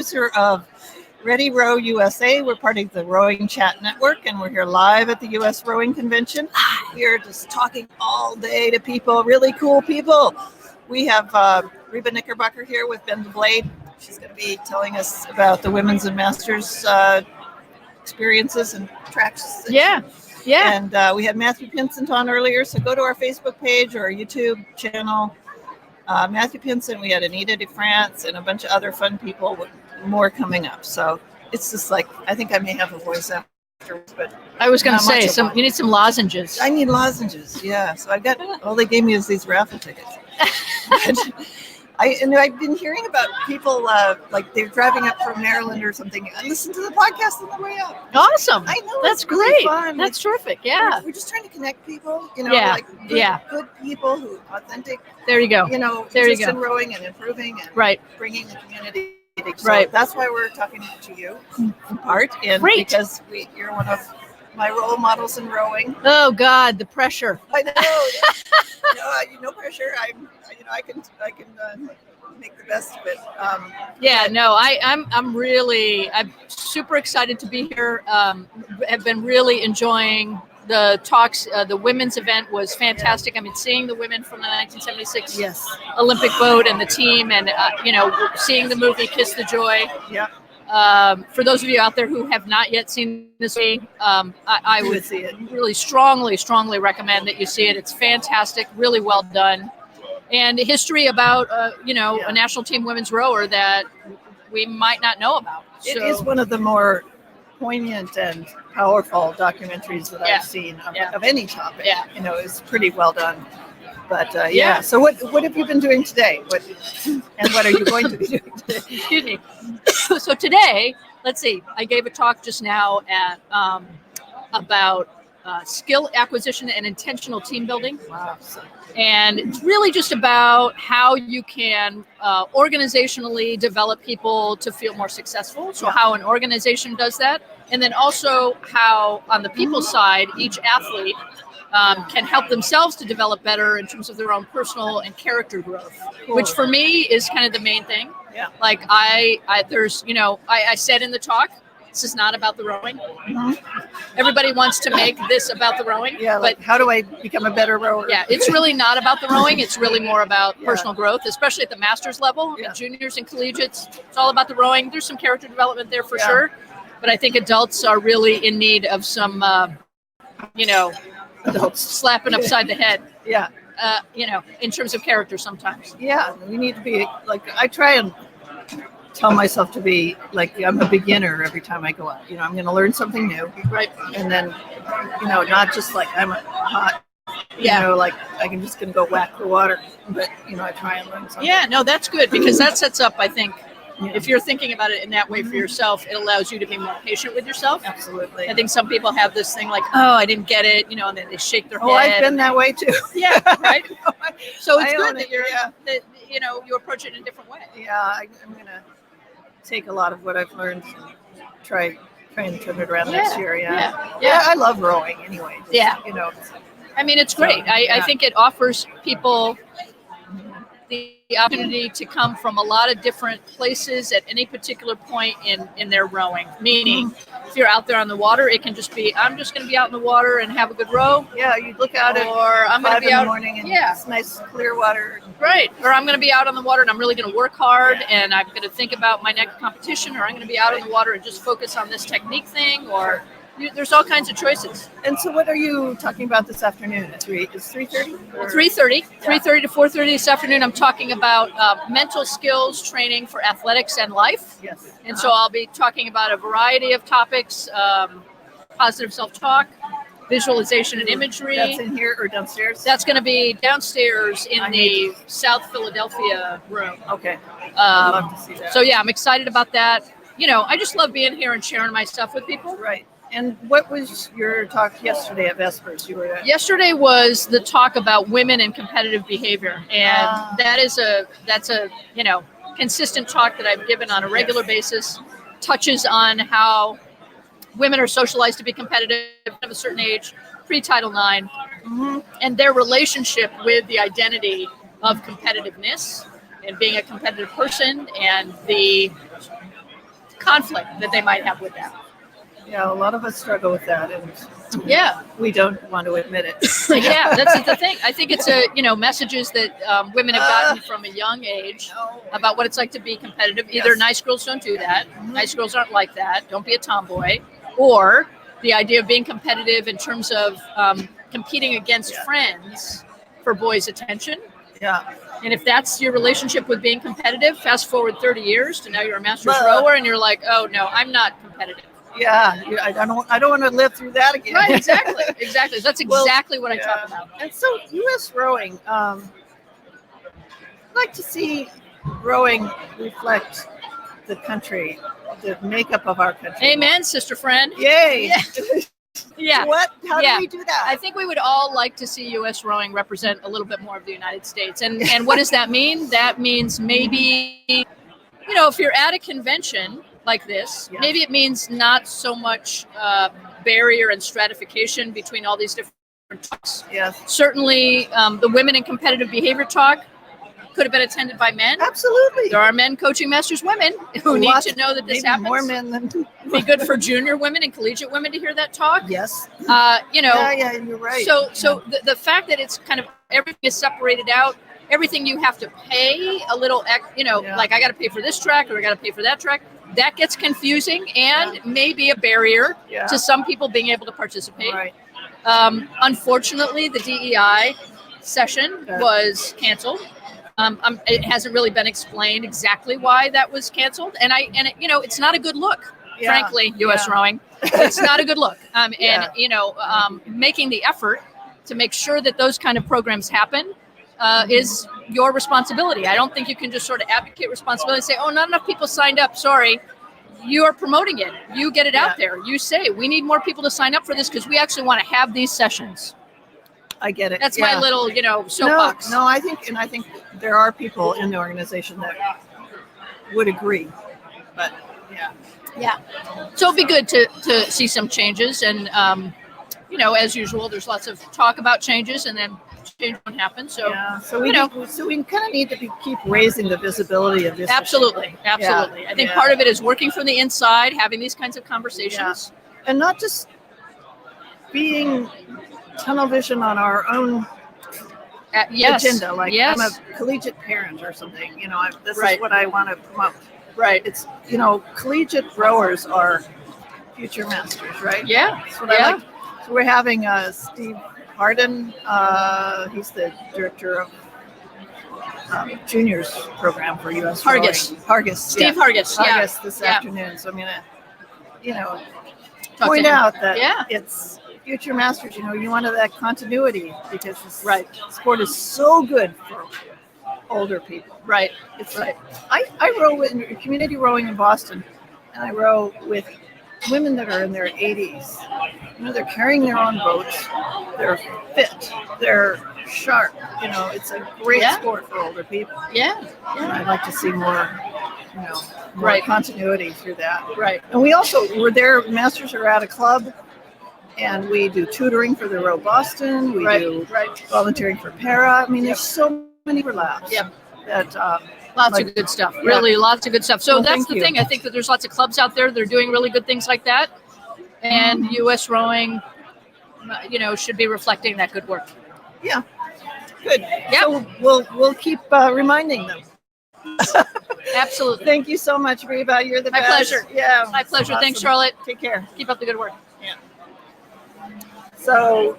producer of Ready Row USA. We're part of the Rowing Chat Network, and we're here live at the US Rowing Convention. We are just talking all day to people, really cool people. We have Reba Knickerbocker here with Ben the Blade. She's going to be telling us about the women's and masters experiences and tracks. Yeah. And we had Matthew Pinsent on earlier, so go to our Facebook page or our YouTube channel. Matthew Pinsent, we had Anita DeFrance, and a bunch of other fun people with more coming up. So it's just like, I think I may have a voice afterwards, but I was going to say, you need some lozenges. I need lozenges, yeah. So I've got, all they gave me is these raffle tickets. I've been hearing about people, like they're driving up from Maryland or something. I listen to the podcast on the way up. Awesome. I know. That's it's really great. fun. That's terrific. Yeah. We're just trying to connect people, Yeah. good people who authentic, There you go. There you interest go. in rowing and improving and Right. bringing the community. So Right. that's why we're talking to you in part, and Great. because you're one of my role models in rowing. Oh God, the pressure. I know. No pressure. I can make the best of it. I'm super excited to be here. Have been really enjoying the talks. The women's event was fantastic. I mean, seeing the women from the 1976 Yes. Olympic boat and the team, and seeing the movie Kiss the Joy. Yeah. For those of you out there who have not yet seen this movie, I would see it. really strongly recommend that you see it. It's fantastic, really well done, and history about a national team women's rower that we might not know about. It is one of the more poignant and powerful documentaries that I've seen of any topic. Yeah. It's pretty well done. But So what have you been doing today? And what are you going to be doing today? Excuse me. So today, let's see. I gave a talk just now at about skill acquisition and intentional team building. Wow. And it's really just about how you can organizationally develop people to feel more successful. So how an organization does that. And then also how on the people side, each athlete can help themselves to develop better in terms of their own personal and character growth, which for me is kind of the main thing. Yeah. Like I said in the talk, this is not about the rowing. Mm-hmm. Everybody wants to make this about the rowing. Yeah, but how do I become a better rower? Yeah, it's really not about the rowing. It's really more about personal growth, especially at the masters level, juniors and collegiates. It's all about the rowing. There's some character development there for sure. But I think adults are really in need of some, adults slapping upside the head. Yeah. In terms of character sometimes. Yeah, we need to be like, I try and tell myself to be like, I'm a beginner every time I go out. I'm going to learn something new. Right. And then, not just like I'm hot, like I'm just going to go whack the water. But, I try and learn something. Yeah, no, that's good because that sets up, I think, if you're thinking about it in that way for yourself, it allows you to be more patient with yourself. Absolutely. I think some people have this thing like, oh, I didn't get it, and then they shake their head. Oh, I've been that way too. Yeah, right. So it's good that you approach it in a different way. Yeah, I'm gonna take a lot of what I've learned and try and turn it around next year. Yeah, I love rowing anyway. I mean, it's great. I think it offers people the opportunity to come from a lot of different places at any particular point in their rowing. Meaning, if you're out there on the water, it can just be, I'm just going to be out in the water and have a good row. Yeah, you look out at or I'm going to be out in the morning and it's nice clear water. Right. Or I'm going to be out on the water and I'm really going to work hard and I'm going to think about my next competition, or I'm going to be out on the water and just focus on this technique thing, or there's all kinds of choices. And so what are you talking about this afternoon? It's 3:30? 3:30 to 4:30 this afternoon. I'm talking about mental skills training for athletics and life. Yes. And so I'll be talking about a variety of topics, positive self-talk, visualization and imagery. That's in here or downstairs? That's going to be downstairs in the South Philadelphia room. Okay. I'd love to see that. So I'm excited about that. I just love being here and sharing my stuff with people. Right. And what was your talk yesterday at Vespers? Yesterday was the talk about women and competitive behavior, and that's a consistent talk that I've given on a regular basis. Touches on how women are socialized to be competitive at a certain age, pre-Title IX, and their relationship with the identity of competitiveness and being a competitive person, and the conflict that they might have with that. Yeah, a lot of us struggle with that, and Yeah. we don't want to admit it. Yeah, that's the thing. I think it's messages that women have gotten from a young age about what it's like to be competitive. Either Yes. nice girls don't do that, nice girls aren't like that, don't be a tomboy, or the idea of being competitive in terms of competing against friends for boys' attention. Yeah. And if that's your relationship with being competitive, fast forward 30 years to now you're a master's rower, and you're like, oh no, I'm not competitive. Yeah, I don't want to live through that again. Right, exactly. That's exactly what I talk about. And so, U.S. rowing, I'd like to see rowing reflect the country, the makeup of our country. Amen, sister friend. Yay! Yeah. How do we do that? I think we would all like to see U.S. rowing represent a little bit more of the United States. And what does that mean? That means maybe, if you're at a convention like this, maybe it means not so much barrier and stratification between all these different talks. Yes. Certainly, the women in competitive behavior talk could have been attended by men. Absolutely. There are men coaching masters women who need to know that this happens. More men than It'd be good for junior women and collegiate women to hear that talk. Yes. Yeah, you're right. So the fact that it's kind of everything is separated out, everything you have to pay a little, like I got to pay for this track or I got to pay for that track. That gets confusing and may be a barrier to some people being able to participate. Right. Unfortunately, the DEI session was canceled. It hasn't really been explained exactly why that was canceled, and it's not a good look. Frankly, U.S. rowing, it's not a good look. Making the effort to make sure that those kind of programs happen is your responsibility. I don't think you can just sort of advocate responsibility and say, oh, not enough people signed up. Sorry. You are promoting it. You get it out there. You say, we need more people to sign up for this because we actually want to have these sessions. I get it. That's my little, soapbox. No, I think there are people in the organization that would agree. But yeah. So it'd be good to see some changes, and as usual, there's lots of talk about changes, and then change won't happen. So we kind of need to keep raising the visibility of this. Absolutely. I think part of it is working from the inside, having these kinds of conversations, and not just being tunnel vision on our own agenda. Like I'm a collegiate parent or something. This is what I want to promote. Right. It's collegiate rowers are future masters, right? Yeah. That's what I like. So we're having Steve Harden. He's the director of juniors program for U.S. Hargis. Steve Hargis. Hargis this afternoon. So I'm gonna, point out that it's future masters. You wanted that continuity because this sport is so good for older people. Right. It's I row in community rowing in Boston, and I row with women that are in their 80s. They're carrying their own boats. They're fit. They're sharp. It's a great sport for older people. Yeah. And I'd like to see more, continuity through that. Right. And we're there. Masters are at a club, and we do tutoring for the Row Boston. We do volunteering for para. There's so many overlaps. Yep. That lots of good stuff. Really, lots of good stuff. So that's the thing. I think that there's lots of clubs out there that are doing really good things like that, and U.S. rowing, should be reflecting that good work. Yeah. Good. Yeah. So we'll keep reminding them. Absolutely. Thank you so much, Reba. You're the best. My pleasure. Yeah. My pleasure. Awesome. Thanks, Charlotte. Take care. Keep up the good work. Yeah. So